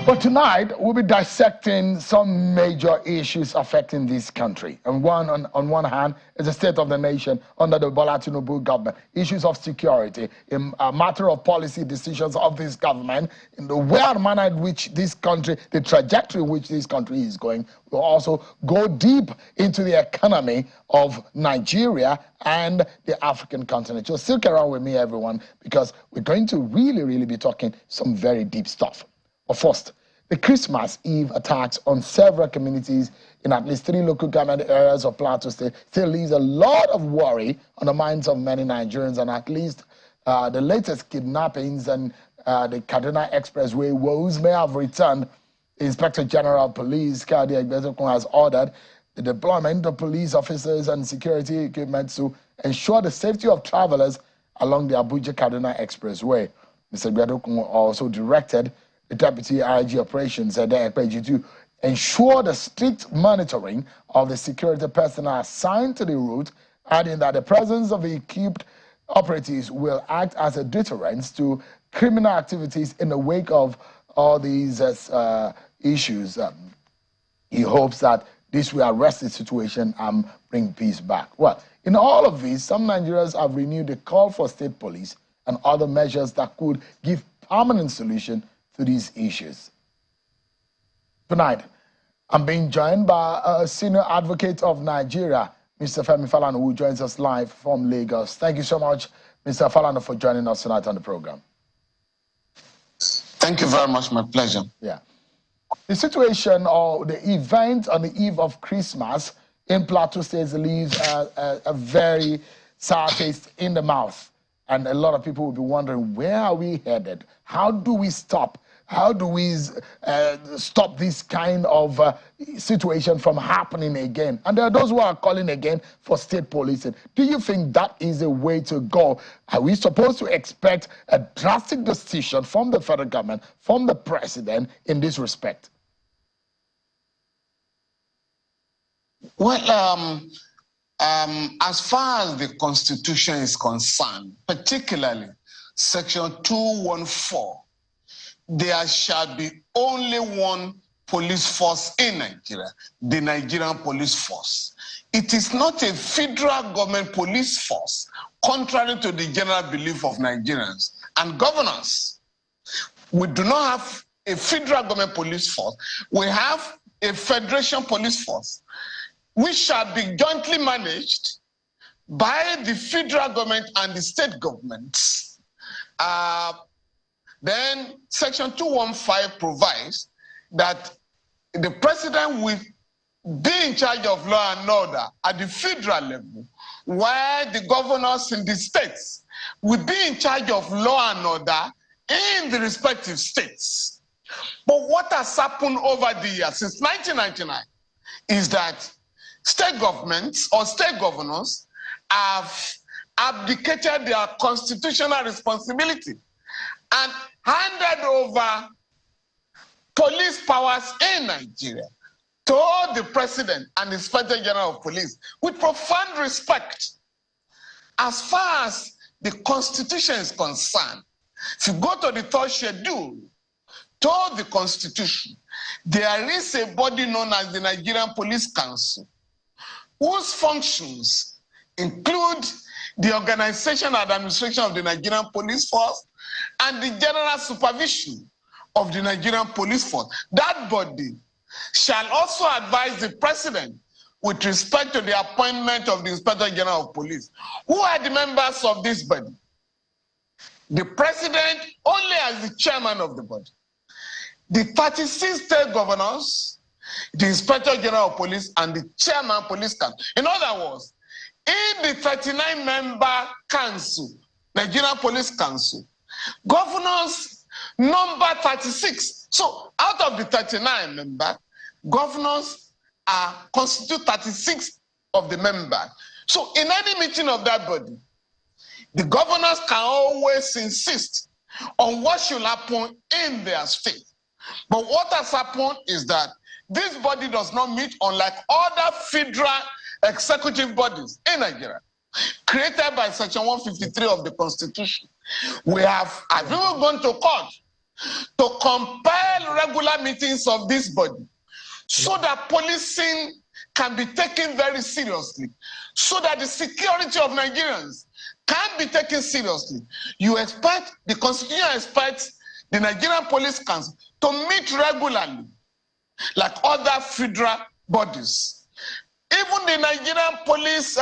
But tonight, we'll be dissecting some major issues affecting this country. And on one hand is the state of the nation under the Bola Tinubu government, issues of security, a matter of policy decisions of this government, in the way and manner in which this country, the trajectory in which this country is going. We'll also go deep into the economy of Nigeria and the African continent. So stick around with me, everyone, because we're going to really be talking some very deep stuff. But first, the Christmas Eve attacks on several communities in at least 3 local government areas of Plateau State still leaves a lot of worry on the minds of many Nigerians, and at least the latest kidnappings and the Kaduna Expressway woes may have returned. The Inspector General of Police, Kadi Egbezokun, has ordered the deployment of police officers and security equipment to ensure the safety of travelers along the Abuja-Kaduna Expressway. Mr. Egbezokun also directed the Deputy IG Operations, to ensure the strict monitoring of the security personnel assigned to the route, adding that the presence of equipped operatives will act as a deterrent to criminal activities in the wake of all these issues. He hopes that this will arrest the situation and bring peace back. Well, in all of this, some Nigerians have renewed the call for state police and other measures that could give permanent solution to these issues. Tonight, I'm being joined by a senior advocate of Nigeria, Mr. Falana, who joins us live from Lagos. Thank you so much, Mr. Falana, for joining us tonight on the program. Thank you very much. My pleasure. Yeah. The situation or the event on the eve of Christmas in Plateau State leaves a very sour taste in the mouth. And a lot of people will be wondering, where are we headed? How do we stop? How do we stop this kind of situation from happening again? And there are those who are calling again for state policing. Do you think that is a way to go? Are we supposed to expect a drastic decision from the federal government, from the president in this respect? Well, as far as the Constitution is concerned, particularly Section 214, there shall be only one police force in Nigeria, the Nigerian police force. It is not a federal government police force, contrary to the general belief of Nigerians and governors. We do not have a federal government police force. We have a federation police force, which shall be jointly managed by the federal government and the state governments. Then Section 215 provides that the president will be in charge of law and order at the federal level, while the governors in the states will be in charge of law and order in the respective states. But what has happened over the years, since 1999, is that state governments or state governors have abdicated their constitutional responsibility and handed over police powers in Nigeria to the president and the Inspector General of Police with profound respect. As far as the Constitution is concerned, if you go to the 3rd schedule to the Constitution, there is a body known as the Nigerian Police Council, whose functions include the organization and administration of the Nigerian police force and the general supervision of the Nigerian police force. That body shall also advise the president with respect to the appointment of the Inspector General of Police. Who are the members of this body? The president only as the chairman of the body. The 36 state governors, the Inspector General of Police, and the chairman police council. In other words, in the 39-member council, Nigerian Police Council, governors number 36. So out of the 39 members, governors constitute 36 of the members. So in any meeting of that body, the governors can always insist on what should happen in their state. But what has happened is that this body does not meet unlike other federal executive bodies in Nigeria, created by Section 153 of the Constitution. We have, as we were going to court, to compel regular meetings of this body so that policing can be taken very seriously, so that the security of Nigerians can be taken seriously. You expect, the Constitution expects the Nigerian Police Council to meet regularly like other federal bodies. Even the Nigerian Police,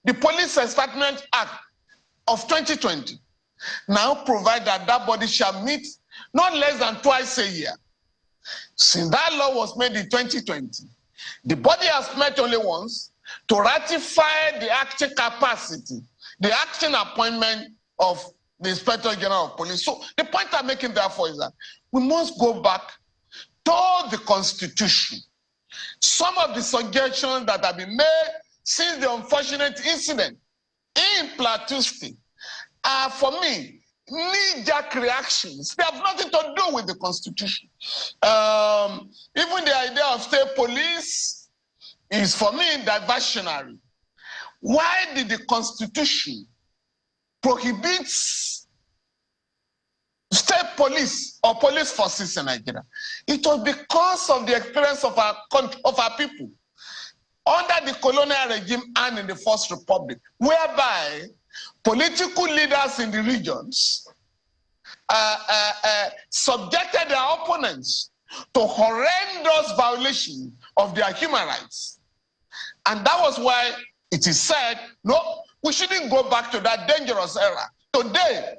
the Police Establishment Act of 2020 now provide that that body shall meet not less than twice a year. Since that law was made in 2020, the body has met only once to ratify the acting capacity, the acting appointment of the Inspector General of Police. So the point I'm making therefore is that we must go back to the Constitution. Some of the suggestions that have been made since the unfortunate incident in Plateau State are, for me, knee-jerk reactions. They have nothing to do with the Constitution. Even the idea of state police is, for me, diversionary. Why did the Constitution prohibit state police or police forces in Nigeria? It was because of the experience of our people under the colonial regime and in the First Republic, whereby political leaders in the regions subjected their opponents to horrendous violations of their human rights. And that was why it is said, no, we shouldn't go back to that dangerous era. Today,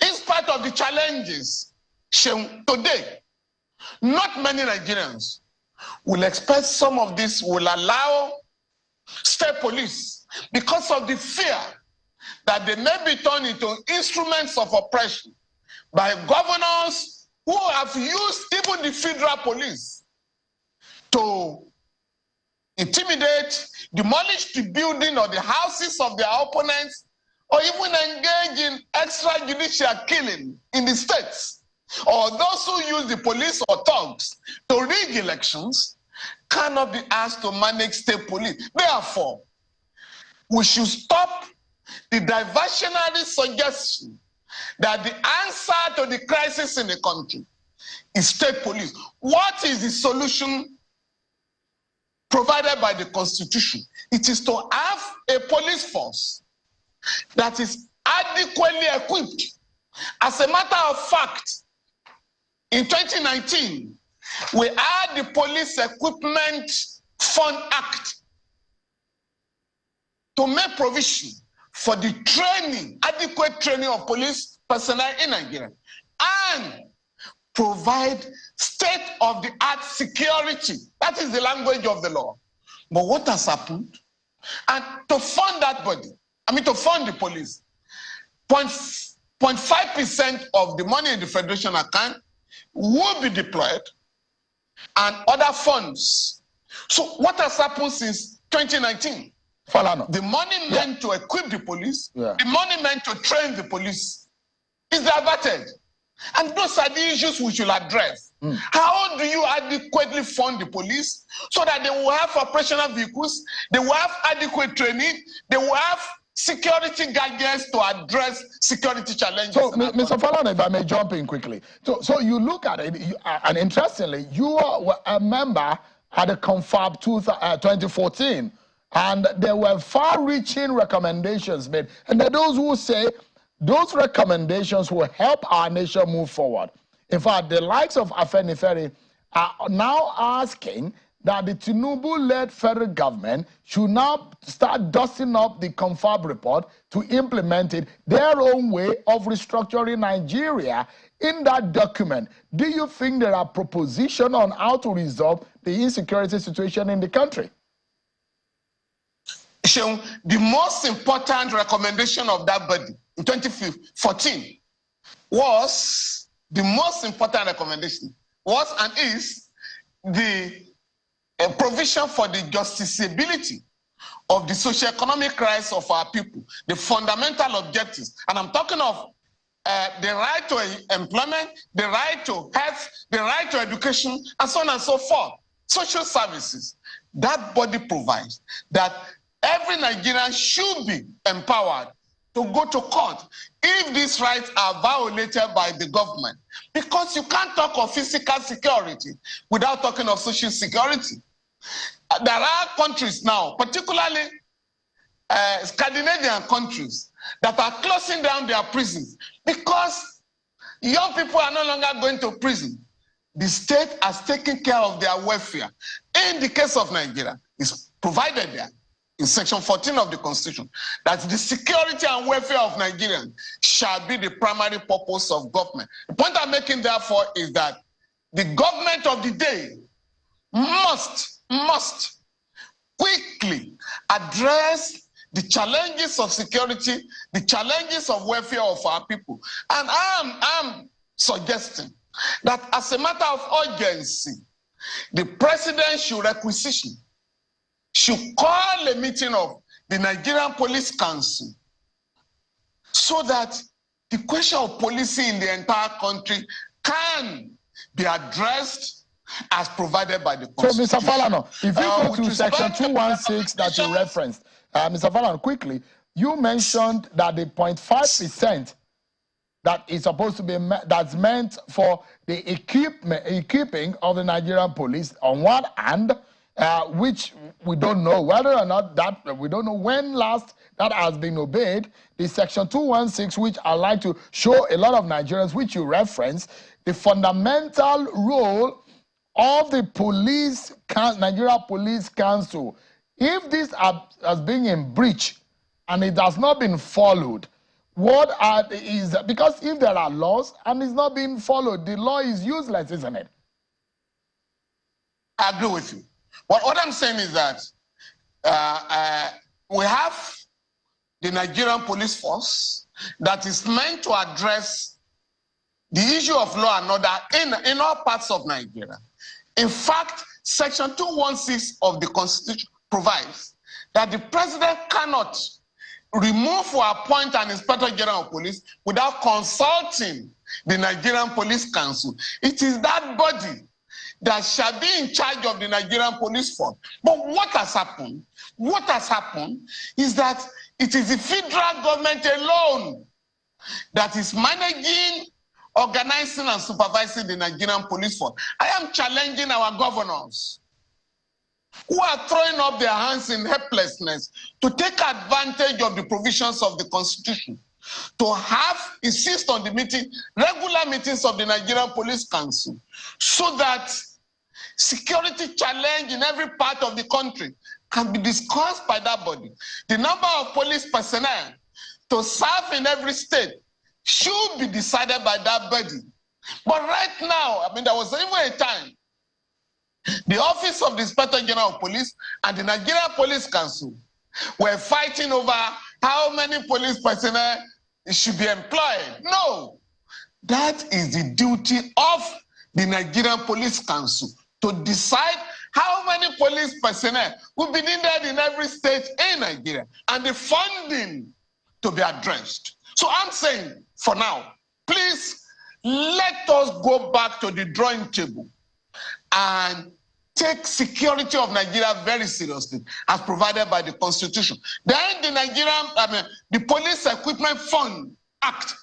in spite of the challenges shown today, not many Nigerians will expect some of this will allow state police because of the fear that they may be turned into instruments of oppression by governors who have used even the federal police to intimidate, demolish the building or the houses of their opponents, or even engage in extrajudicial killing in the states. Or those who use the police or thugs to rig elections cannot be asked to manage state police. Therefore, we should stop the diversionary suggestion that the answer to the crisis in the country is state police. What is the solution provided by the Constitution? It is to have a police force that is adequately equipped. As a matter of fact, in 2019, we had the Police Equipment Fund Act to make provision for the training, adequate training of police personnel in Nigeria, and provide state-of-the-art security. That is the language of the law. But what has happened? And to fund that body, to fund the police, 0.5% of the money in the Federation account will be deployed, and other funds. So what has happened since 2019? Falana. The money meant to equip the police, the money meant to train the police is diverted. And those are the issues we should address. How do you adequately fund the police so that they will have operational vehicles, they will have adequate training, they will have security guidance to address security challenges? So, Mr. Falana, if I may jump in quickly. So you look at it, and interestingly, you were a member at the Confab 2014, and there were far-reaching recommendations made. And there are those who say those recommendations will help our nation move forward. In fact, the likes of Afenifere are now asking that the Tinubu-led federal government should now start dusting up the Confab report to implement it their own way of restructuring Nigeria. In that document, do you think there are propositions on how to resolve the insecurity situation in the country? The most important recommendation of that body in 2014 was the most important recommendation was and is the provision for the justiciability of the socio-economic rights of our people, the fundamental objectives. And I'm talking of the right to employment, the right to health, the right to education, and so on and so forth. Social services. That body provides that every Nigerian should be empowered to go to court if these rights are violated by the government. Because you can't talk of physical security without talking of social security. There are countries now, particularly Scandinavian countries, that are closing down their prisons because young people are no longer going to prison. The state has taken care of their welfare. In the case of Nigeria, it's provided there in Section 14 of the Constitution that the security and welfare of Nigerians shall be the primary purpose of government. The point I'm making, therefore, is that the government of the day must quickly address the challenges of security, the challenges of welfare of our people. And I'm suggesting that as a matter of urgency, the president should requisition, should call a meeting of the Nigerian Police Council so that the question of policy in the entire country can be addressed as provided by the Constitution. So, Mr. Falana, if you go to Section 216 that you referenced, Mr. Falana, quickly, you mentioned that the 0.5% that is supposed to be that's meant for the equipping of the Nigerian police on one hand, which we don't know whether or not that, we don't know when last that has been obeyed. The Section 216, which I like to show a lot of Nigerians, which you reference, the fundamental role of the police, Nigeria Police Council. If this has been in breach and it has not been followed, because if there are laws and it's not being followed, the law is useless, isn't it? I agree with you. What I'm saying is that we have the Nigerian police force that is meant to address the issue of law and order in all parts of Nigeria. In fact, Section 216 of the Constitution provides that the president cannot remove or appoint an Inspector General of Police without consulting the Nigerian Police Council. It is that body that shall be in charge of the Nigerian police force. But what has happened? What has happened is that it is the federal government alone that is managing, organizing, and supervising the Nigerian police force. I am challenging our governors who are throwing up their hands in helplessness to take advantage of the provisions of the Constitution, to insist on the regular meetings of the Nigerian Police Council, so that security challenge in every part of the country can be discussed by that body. The number of police personnel to serve in every state should be decided by that body. But right now, there was even a time the Office of the Inspector General of Police and the Nigerian Police Council were fighting over how many police personnel should be employed. No, that is the duty of the Nigerian Police Council to decide how many police personnel will be needed in every state in Nigeria and the funding to be addressed. So I'm saying, for now, please let us go back to the drawing table and take security of Nigeria very seriously, as provided by the Constitution. Then the Police Equipment Fund Act,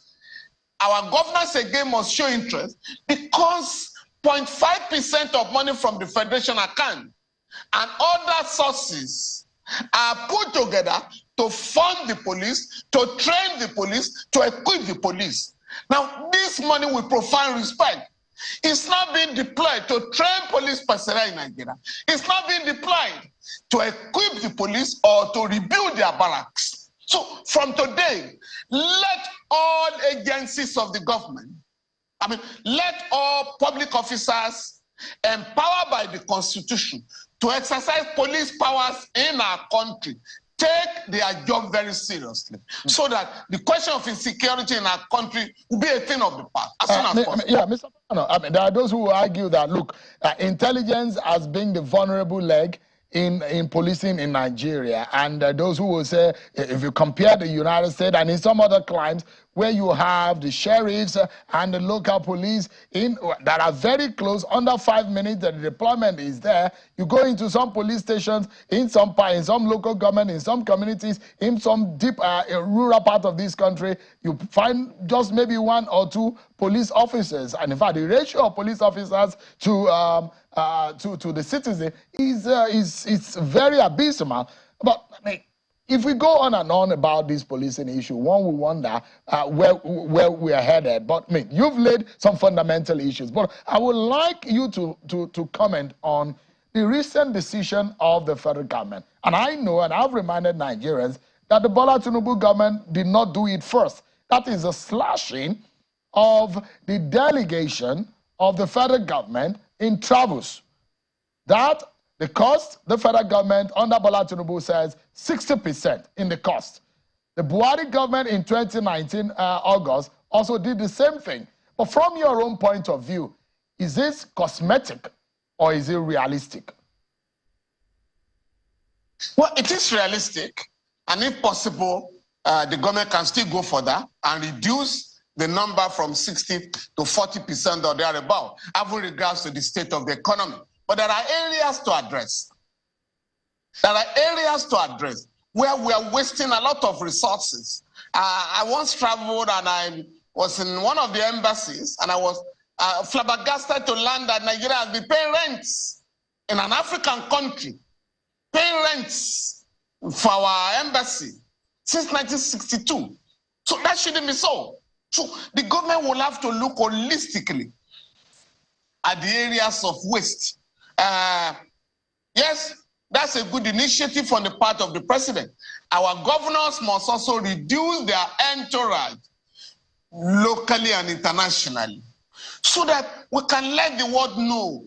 our governors again must show interest, because 0.5% of money from the Federation account and other sources are put together to fund the police, to train the police, to equip the police. Now, this money with profound respect, it's not being deployed to train police personnel in Nigeria. It's not being deployed to equip the police or to rebuild their barracks. So from today, let all agencies of the government, let all public officers empowered by the Constitution to exercise police powers in our country take their job very seriously, so that the question of insecurity in our country will be a thing of the past as soon as possible. Yeah, Mr. Falana, there are those who argue that, look, intelligence as being the vulnerable leg in policing in Nigeria, and those who will say, if you compare the United States and in some other climes, where you have the sheriffs and the local police that are very close, under 5 minutes that the deployment is there. You go into some police stations in some local government, in some communities, in some deep rural part of this country, you find just maybe 1 or 2 police officers. And in fact, the ratio of police officers to the citizen is very abysmal. But I mean, if we go on and on about this policing issue, one will wonder where we are headed. But I mean, you've laid some fundamental issues. But I would like you to comment on the recent decision of the federal government. And I know, and I've reminded Nigerians, that the Bola Tinubu government did not do it first. That is a slashing of the delegation of the federal government in travels. That the cost, the federal government under Bola Tinubu says 60% in the cost. The Buhari government in 2019, August, also did the same thing. But from your own point of view, is this cosmetic or is it realistic? Well, it is realistic. And if possible, the government can still go further and reduce the number from 60 to 40% or thereabout, having regards to the state of the economy. But there are areas to address. There are areas to address where we are wasting a lot of resources. I once traveled and I was in one of the embassies and I was flabbergasted to learn that Nigeria has been paying rents in an African country, paying rents for our embassy since 1962. So that shouldn't be so. So the government will have to look holistically at the areas of waste. Yes, that's a good initiative on the part of the president. Our governors must also reduce their entourage locally and internationally so that we can let the world know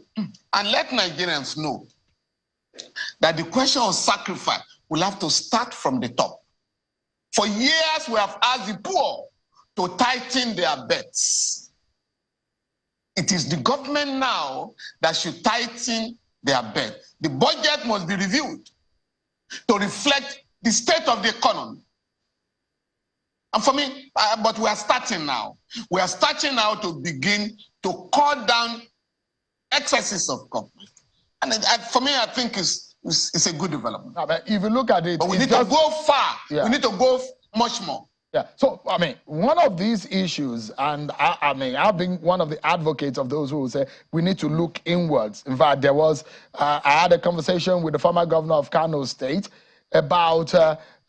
and let Nigerians know that the question of sacrifice will have to start from the top. For years, we have asked the poor to tighten their bets. It is the government now that should tighten their bet. The budget must be reviewed to reflect the state of the economy. And for me, but we are starting now. We are starting now to begin to cut down excesses of government. And for me, I think it's a good development. No, but if you look at it, but we need to go far. Yeah. We need to go much more. Yeah. So, I mean, one of these issues, and I mean, I've been one of the advocates of those who say we need to look inwards. In fact, there was, I had a conversation with the former governor of Kano State about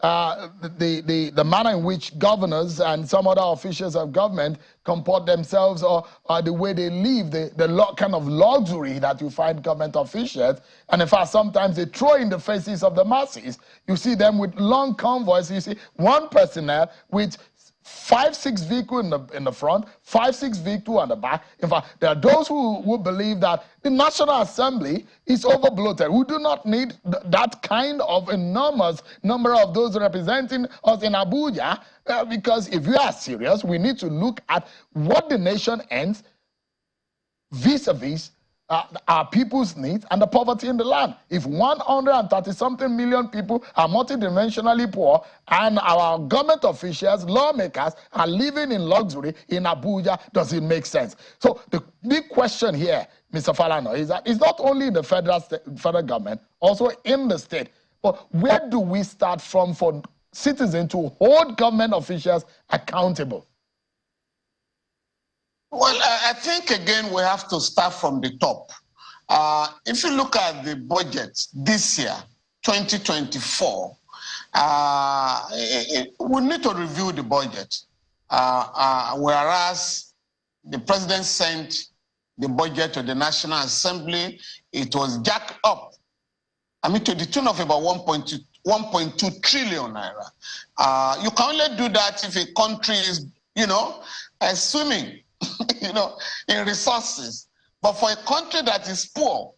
the manner in which governors and some other officials of government comport themselves, or the way they live, the kind of luxury that you find government officials. And in fact, sometimes they throw in the faces of the masses. You see them with long convoys. You see one personnel with 5-6 vehicles in the front, 5-6 vehicles on the back. In fact, there are those who believe that the National Assembly is overbloated. We do not need that kind of enormous number of those representing us in Abuja, because if we are serious, we need to look at what the nation ends vis-a-vis our people's needs and the poverty in the land. If 130-something million people are multidimensionally poor and our government officials, lawmakers are living in luxury in Abuja, does it make sense? So the big question here, Mr. Falana, is that it's not only in the federal government, also in the state, but where do we start from for citizens to hold government officials accountable? Well, I think, again, we have to start from the top. If you look at the budget this year, 2024, we need to review the budget. Whereas the president sent the budget to the National Assembly, it was jacked up, I mean, to the tune of about 1.2 trillion naira. You can only do that if a country is, swimming in resources. But for a country that is poor,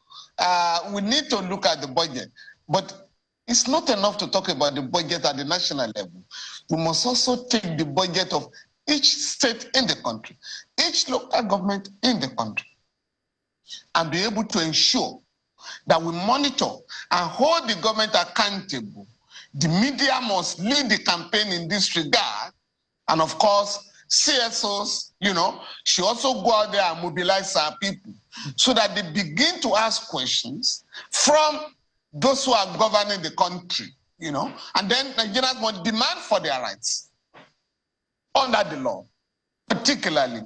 we need to look at the budget. But it's not enough to talk about the budget at the national level. We must also take the budget of each state in the country, each local government in the country, and be able to ensure that we monitor and hold the government accountable. The media must lead the campaign in this regard. And of course, CSOs, she also go out there and mobilize our people so that they begin to ask questions from those who are governing the country, and then Nigerians must demand for their rights under the law, particularly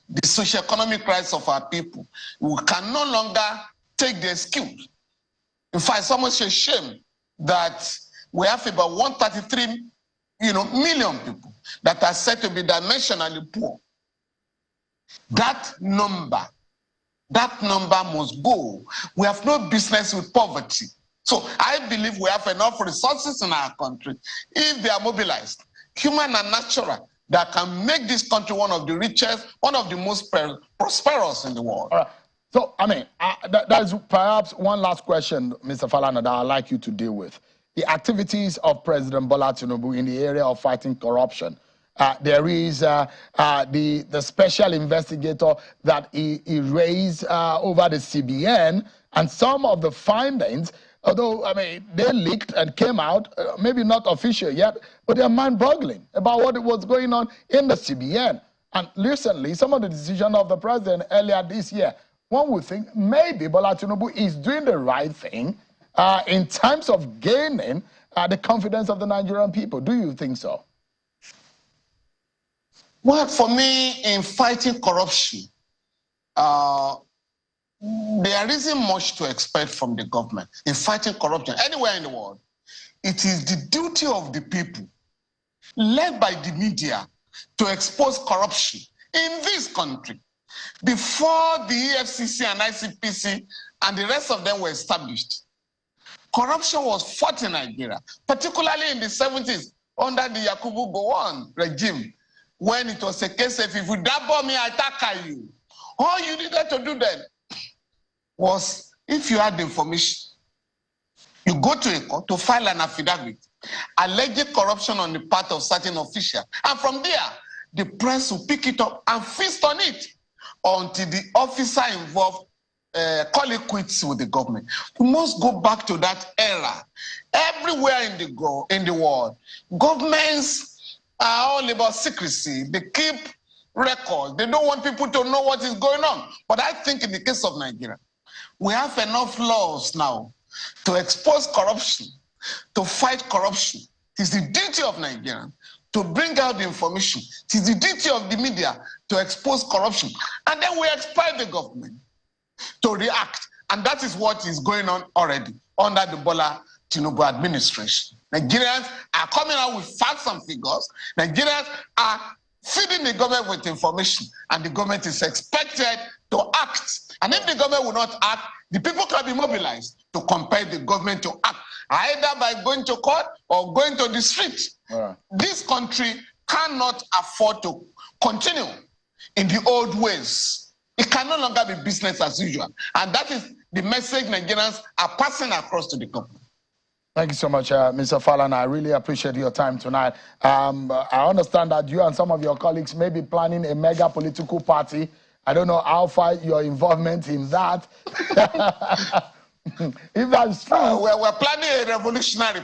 the socio-economic rights of our people. We can no longer take the excuse. In fact, it's almost a shame that we have about 133 million people that are said to be dimensionally poor. That number must go. We have no business with poverty. So I believe we have enough resources in our country, if they are mobilized, human and natural, that can make this country one of the richest, one of the most prosperous in the world. All right. So, there's perhaps one last question, Mr. Falana, that I'd like you to deal with. The activities of President Bola Tinubu in the area of fighting corruption. There is the special investigator that he raised over the CBN, and some of the findings, although, they leaked and came out, maybe not official yet, but they're mind-boggling about what was going on in the CBN. And recently, some of the decisions of the president earlier this year, one would think maybe Bola Tinubu is doing the right thing in terms of gaining the confidence of the Nigerian people. Do you think so? Well, for me, in fighting corruption, there isn't much to expect from the government. In fighting corruption anywhere in the world, it is the duty of the people, led by the media, to expose corruption in this country. Before the EFCC and ICPC and the rest of them were established, corruption was fought in Nigeria, particularly in the 70s under the Yakubu Gowon regime, when it was a case of, if you dabble me, I attack you. All you needed to do then was, if you had the information, you go to a court to file an affidavit alleging corruption on the part of certain officials. And from there, the press will pick it up and feast on it until the officer involved call it quits with the government. We must go back to that era. Everywhere in the world, governments are all about secrecy. They keep records. They don't want people to know what is going on. But I think in the case of Nigeria, we have enough laws now to expose corruption, to fight corruption. It is the duty of Nigerians to bring out the information. It is the duty of the media to expose corruption. And then we expect the government to react. And that is what is going on already under the Bola Tinubu administration. Nigerians are coming out with facts and figures. Nigerians are feeding the government with information, and the government is expected to act. And if the government will not act, the people can be mobilized to compel the government to act, either by going to court or going to the street. Right. This country cannot afford to continue in the old ways. It can no longer be business as usual. And that is the message Nigerians are passing across to the government. Thank you so much, Mr. Falana. I really appreciate your time tonight. I understand that you and some of your colleagues may be planning a mega political party. I don't know how far your involvement in that. If that's true. We're planning a revolutionary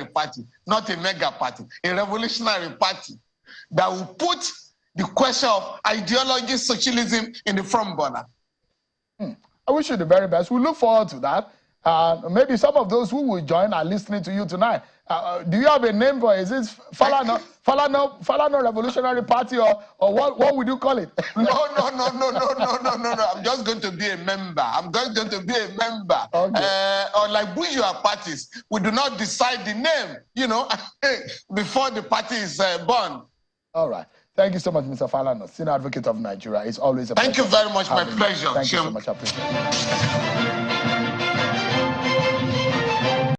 party, not a mega party, a revolutionary party that will put the question of ideology, socialism in the front burner. I wish you the very best. We look forward to that. Maybe some of those who will join are listening to you tonight. Do you have a name for it? Is this Falana Revolutionary Party, or what would you call it? No. I'm just going to be a member. Okay. Unlike bourgeois parties, we do not decide the name, before the party is born. All right. Thank you so much, Mr. Falana, Senior Advocate of Nigeria. It's always a pleasure. Thank you very much. My pleasure. Thank you so much. I appreciate it.